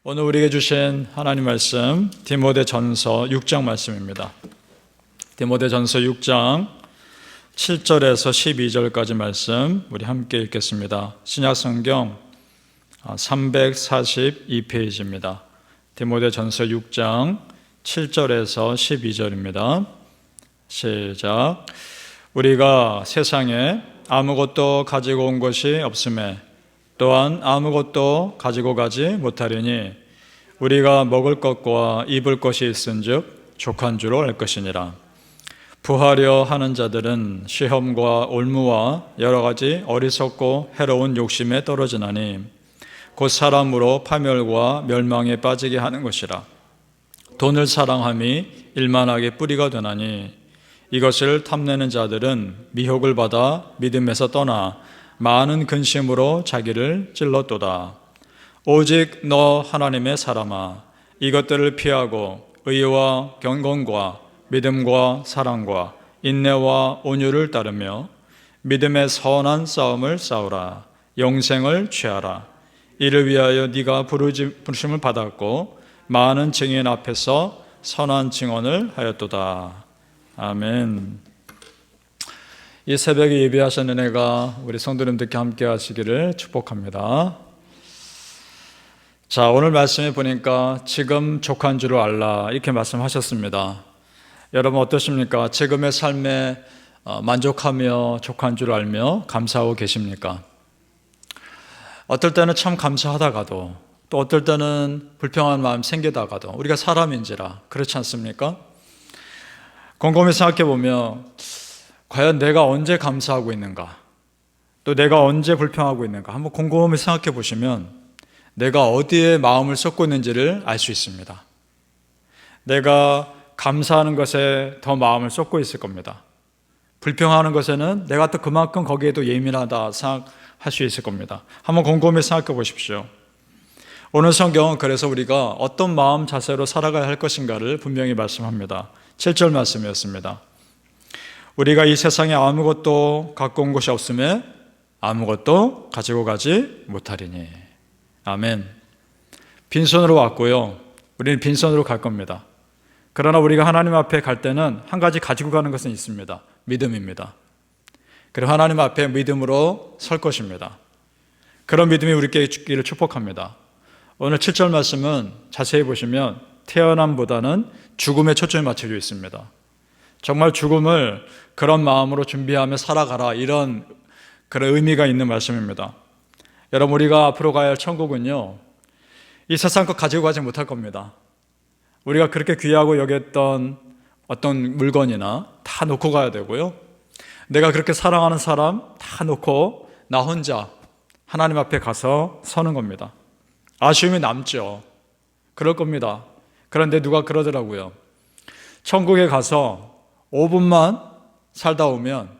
오늘 우리에게 주신 하나님 말씀 디모데전서 6장 말씀입니다. 디모데전서 6장 7절에서 12절까지 말씀 우리 함께 읽겠습니다. 신약성경 342페이지입니다. 디모데전서 6장 7절에서 12절입니다. 시작. 우리가 세상에 아무것도 가지고 온 것이 없음에 또한 아무것도 가지고 가지 못하리니 우리가 먹을 것과 입을 것이 있은즉 족한 줄로 알 것이니라. 부하려 하는 자들은 시험과 올무와 여러 가지 어리석고 해로운 욕심에 떨어지나니 곧 사람으로 파멸과 멸망에 빠지게 하는 것이라. 돈을 사랑함이 일만하게 뿌리가 되나니 이것을 탐내는 자들은 미혹을 받아 믿음에서 떠나 많은 근심으로 자기를 찔렀도다. 오직 너 하나님의 사람아, 이것들을 피하고 의와 경건과 믿음과 사랑과 인내와 온유를 따르며 믿음의 선한 싸움을 싸우라. 영생을 취하라. 이를 위하여 네가 부르심을 받았고 많은 증인 앞에서 선한 증언을 하였도다. 아멘. 이 새벽에 예배하신 은혜가 우리 성도님들께 함께 하시기를 축복합니다. 자, 오늘 말씀에 보니까 지금 족한 줄을 알라 이렇게 말씀하셨습니다. 여러분 어떠십니까? 지금의 삶에 만족하며 족한 줄을 알며 감사하고 계십니까? 어떨 때는 참 감사하다가도 또 어떨 때는 불평한 마음 생기다가도 우리가 사람인지라 그렇지 않습니까? 곰곰이 생각해 보면 과연 내가 언제 감사하고 있는가? 또 내가 언제 불평하고 있는가? 한번 곰곰이 생각해 보시면 내가 어디에 마음을 쏟고 있는지를 알 수 있습니다. 내가 감사하는 것에 더 마음을 쏟고 있을 겁니다. 불평하는 것에는 내가 또 그만큼 거기에도 예민하다 생각할 수 있을 겁니다. 한번 곰곰이 생각해 보십시오. 오늘 성경은 그래서 우리가 어떤 마음 자세로 살아가야 할 것인가를 분명히 말씀합니다. 7절 말씀이었습니다. 우리가 이 세상에 아무것도 갖고 온 것이 없음에 아무것도 가지고 가지 못하리니. 아멘. 빈손으로 왔고요. 우리는 빈손으로 갈 겁니다. 그러나 우리가 하나님 앞에 갈 때는 한 가지 가지고 가는 것은 있습니다. 믿음입니다. 그리고 하나님 앞에 믿음으로 설 것입니다. 그런 믿음이 우리에게 있기를 축복합니다. 오늘 7절 말씀은 자세히 보시면 태어남보다는 죽음에 초점이 맞춰져 있습니다. 정말 죽음을 그런 마음으로 준비하며 살아가라, 이런 그런 의미가 있는 말씀입니다. 여러분, 우리가 앞으로 가야 할 천국은요, 이 세상 것 가지고 가지 못할 겁니다. 우리가 그렇게 귀하고 여겼던 어떤 물건이나 다 놓고 가야 되고요, 내가 그렇게 사랑하는 사람 다 놓고 나 혼자 하나님 앞에 가서 서는 겁니다. 아쉬움이 남죠. 그럴 겁니다. 그런데 누가 그러더라고요. 천국에 가서 5분만 살다 오면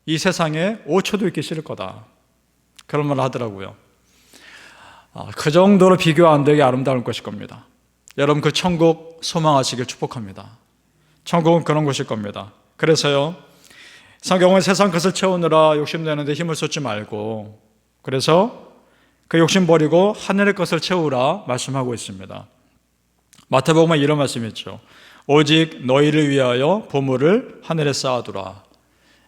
이 세상에 5초도 있기 싫을 거다. 그런 말을 하더라고요. 그 정도로 비교 안 되게 아름다울 것일 겁니다. 여러분, 그 천국 소망하시길 축복합니다. 천국은 그런 곳일 겁니다. 그래서요, 성경은 세상 것을 채우느라 욕심내는데 힘을 쏟지 말고, 그래서 그 욕심 버리고 하늘의 것을 채우라 말씀하고 있습니다. 마태복음에 이런 말씀이 있죠. 오직 너희를 위하여 보물을 하늘에 쌓아두라.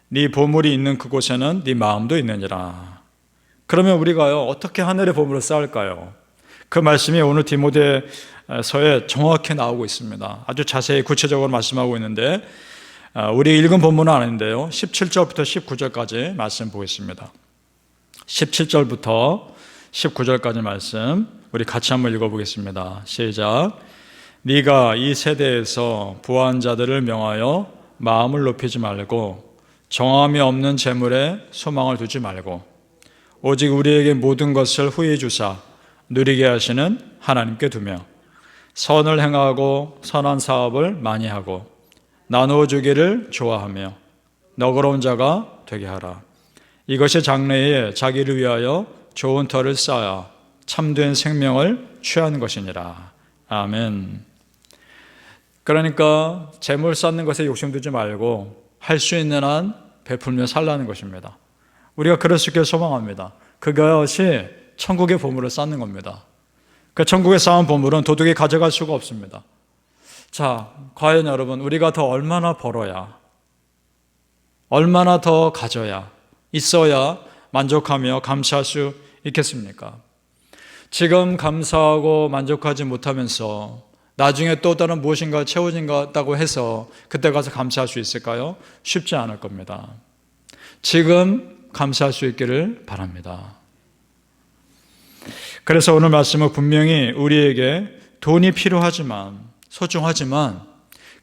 네 보물이 있는 그곳에는 네 마음도 있느니라. 그러면 우리가요, 어떻게 하늘의 보물을 쌓을까요? 그 말씀이 오늘 디모데서에 정확히 나오고 있습니다. 아주 자세히 구체적으로 말씀하고 있는데, 우리 읽은 본문은 아닌데요, 17절부터 19절까지 말씀 보겠습니다. 17절부터 19절까지 말씀 우리 같이 한번 읽어보겠습니다. 시작. 네가 이 세대에서 부한 자들을 명하여 마음을 높이지 말고 정함이 없는 재물에 소망을 두지 말고 오직 우리에게 모든 것을 후히 주사 누리게 하시는 하나님께 두며 선을 행하고 선한 사업을 많이 하고 나누어 주기를 좋아하며 너그러운 자가 되게 하라. 이것이 장래에 자기를 위하여 좋은 터를 쌓아 참된 생명을 취하는 것이니라. 아멘. 그러니까 재물 쌓는 것에 욕심두지 말고 할 수 있는 한 베풀며 살라는 것입니다. 우리가 그럴 수 있게 소망합니다. 그것이 천국의 보물을 쌓는 겁니다. 그 천국에 쌓은 보물은 도둑이 가져갈 수가 없습니다. 자, 과연 여러분, 우리가 더 얼마나 벌어야, 얼마나 더 가져야, 있어야 만족하며 감사할 수 있겠습니까? 지금 감사하고 만족하지 못하면서 나중에 또 다른 무엇인가 채워진다고 해서 그때 가서 감사할 수 있을까요? 쉽지 않을 겁니다. 지금 감사할 수 있기를 바랍니다. 그래서 오늘 말씀은 분명히 우리에게 돈이 필요하지만, 소중하지만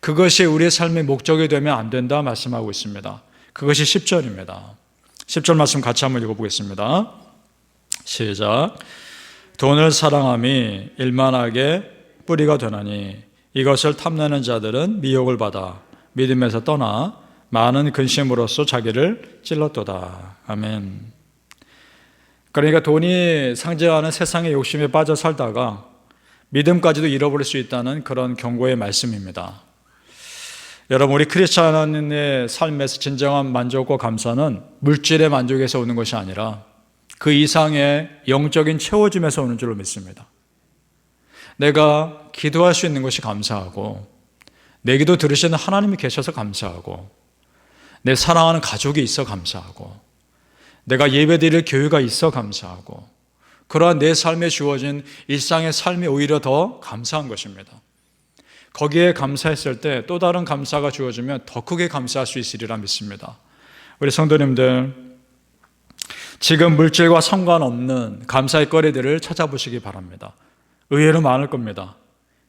그것이 우리의 삶의 목적이 되면 안 된다 말씀하고 있습니다. 그것이 10절입니다. 10절 말씀 같이 한번 읽어보겠습니다. 시작. 돈을 사랑함이 일만하게 뿌리가 되나니 이것을 탐내는 자들은 미혹을 받아 믿음에서 떠나 많은 근심으로써 자기를 찔렀도다. 아멘. 그러니까 돈이 상징하는 세상의 욕심에 빠져 살다가 믿음까지도 잃어버릴 수 있다는 그런 경고의 말씀입니다. 여러분, 우리 크리스찬의 삶에서 진정한 만족과 감사는 물질의 만족에서 오는 것이 아니라 그 이상의 영적인 채워짐에서 오는 줄로 믿습니다. 내가 기도할 수 있는 것이 감사하고, 내 기도 들으시는 하나님이 계셔서 감사하고, 내 사랑하는 가족이 있어 감사하고, 내가 예배드릴 교회가 있어 감사하고, 그러한 내 삶에 주어진 일상의 삶이 오히려 더 감사한 것입니다. 거기에 감사했을 때 또 다른 감사가 주어지면 더 크게 감사할 수 있으리라 믿습니다. 우리 성도님들, 지금 물질과 상관없는 감사의 거리들을 찾아보시기 바랍니다. 의외로 많을 겁니다.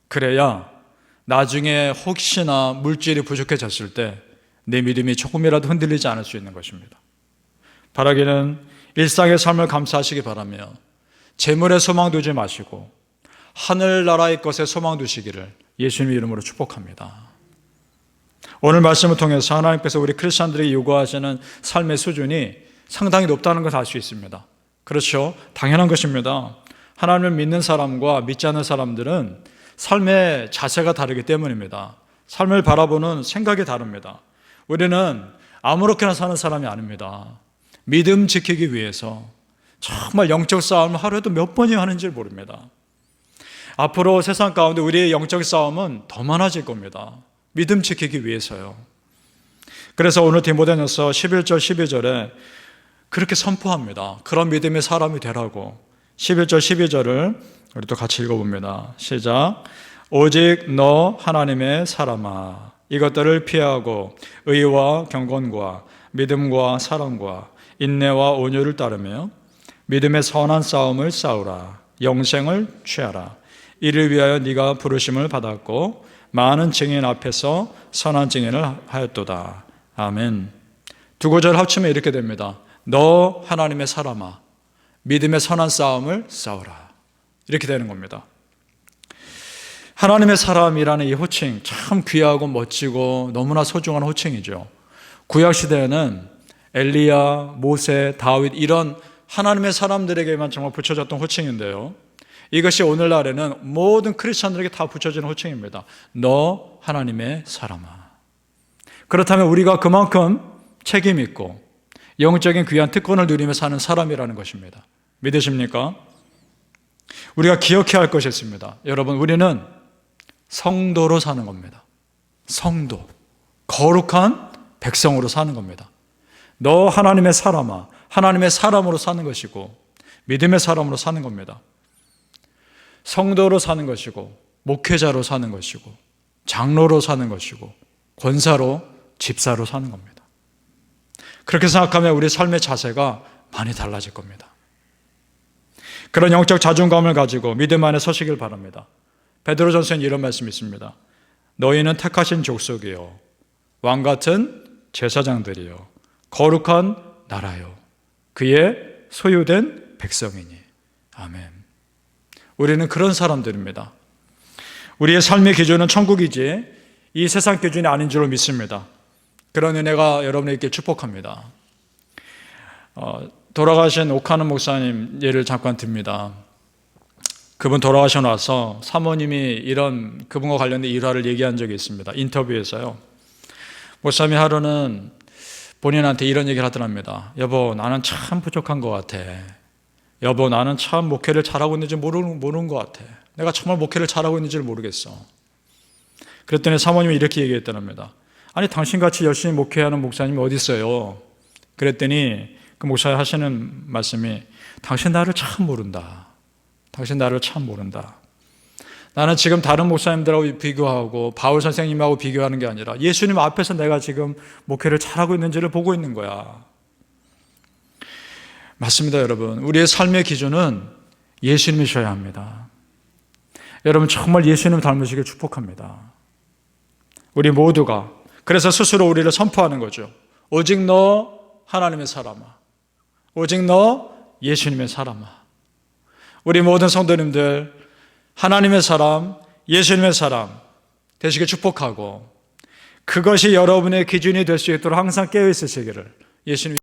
그래야 나중에 혹시나 물질이 부족해졌을 때 내 믿음이 조금이라도 흔들리지 않을 수 있는 것입니다. 바라기는 일상의 삶을 감사하시기 바라며 재물에 소망 두지 마시고 하늘나라의 것에 소망 두시기를 예수님 이름으로 축복합니다. 오늘 말씀을 통해서 하나님께서 우리 크리스찬들에게 요구하시는 삶의 수준이 상당히 높다는 것을 알 수 있습니다. 그렇죠? 당연한 것입니다. 하나님을 믿는 사람과 믿지 않는 사람들은 삶의 자세가 다르기 때문입니다. 삶을 바라보는 생각이 다릅니다. 우리는 아무렇게나 사는 사람이 아닙니다. 믿음 지키기 위해서 정말 영적 싸움을 하루에도 몇 번이나 하는지 모릅니다. 앞으로 세상 가운데 우리의 영적 싸움은 더 많아질 겁니다. 믿음 지키기 위해서요. 그래서 오늘 디모데전서 11절 12절에 그렇게 선포합니다. 그런 믿음의 사람이 되라고. 11절 12절을 우리 또 같이 읽어봅니다. 시작. 오직 너 하나님의 사람아, 이것들을 피하고 의와 경건과 믿음과 사랑과 인내와 온유를 따르며 믿음의 선한 싸움을 싸우라. 영생을 취하라. 이를 위하여 네가 부르심을 받았고 많은 증인 앞에서 선한 증인을 하였도다. 아멘. 두 구절 합치면 이렇게 됩니다. 너 하나님의 사람아, 믿음의 선한 싸움을 싸우라. 이렇게 되는 겁니다. 하나님의 사람이라는 이 호칭 참 귀하고 멋지고 너무나 소중한 호칭이죠. 구약시대에는 엘리야, 모세, 다윗 이런 하나님의 사람들에게만 정말 붙여졌던 호칭인데요. 이것이 오늘날에는 모든 크리스찬들에게 다 붙여지는 호칭입니다. 너 하나님의 사람아. 그렇다면 우리가 그만큼 책임 있고 영적인 귀한 특권을 누리며 사는 사람이라는 것입니다. 믿으십니까? 우리가 기억해야 할 것이 있습니다. 여러분, 우리는 성도로 사는 겁니다. 성도, 거룩한 백성으로 사는 겁니다. 너 하나님의 사람아, 하나님의 사람으로 사는 것이고 믿음의 사람으로 사는 겁니다. 성도로 사는 것이고 목회자로 사는 것이고 장로로 사는 것이고 권사로, 집사로 사는 겁니다. 그렇게 생각하면 우리 삶의 자세가 많이 달라질 겁니다. 그런 영적 자존감을 가지고 믿음 안에 서시길 바랍니다. 베드로전서에 이런 말씀이 있습니다. 너희는 택하신 족속이요 왕같은 제사장들이요 거룩한 나라요 그의 소유된 백성이니. 아멘. 우리는 그런 사람들입니다. 우리의 삶의 기준은 천국이지 이 세상 기준이 아닌 줄로 믿습니다. 그런 은혜가 여러분에게 축복합니다. 돌아가신 오카는 목사님 예를 잠깐 듭니다. 그분 돌아가셔 나서 사모님이 그분과 관련된 일화를 얘기한 적이 있습니다. 인터뷰에서요. 목사님이 하루는 본인한테 이런 얘기를 하더랍니다. 여보, 나는 참 부족한 것 같아. 여보, 나는 참 목회를 잘하고 있는지 모르는 것 같아. 내가 정말 목회를 잘하고 있는지를 모르겠어. 그랬더니 사모님이 이렇게 얘기했답니다. 아니, 당신같이 열심히 목회하는 목사님이 어디 있어요? 그랬더니 그 목사가 하시는 말씀이, 당신 나를 참 모른다. 당신 나를 참 모른다. 나는 지금 다른 목사님들하고 비교하고 바울 선생님하고 비교하는 게 아니라 예수님 앞에서 내가 지금 목회를 잘하고 있는지를 보고 있는 거야. 맞습니다, 여러분. 우리의 삶의 기준은 예수님이셔야 합니다. 여러분, 정말 예수님 닮으시길 축복합니다. 우리 모두가 그래서 스스로 우리를 선포하는 거죠. 오직 너 하나님의 사람아, 오직 너 예수님의 사람아. 우리 모든 성도님들 하나님의 사람, 예수님의 사람 되시길 축복하고, 그것이 여러분의 기준이 될 수 있도록 항상 깨어 있으시기를 예수님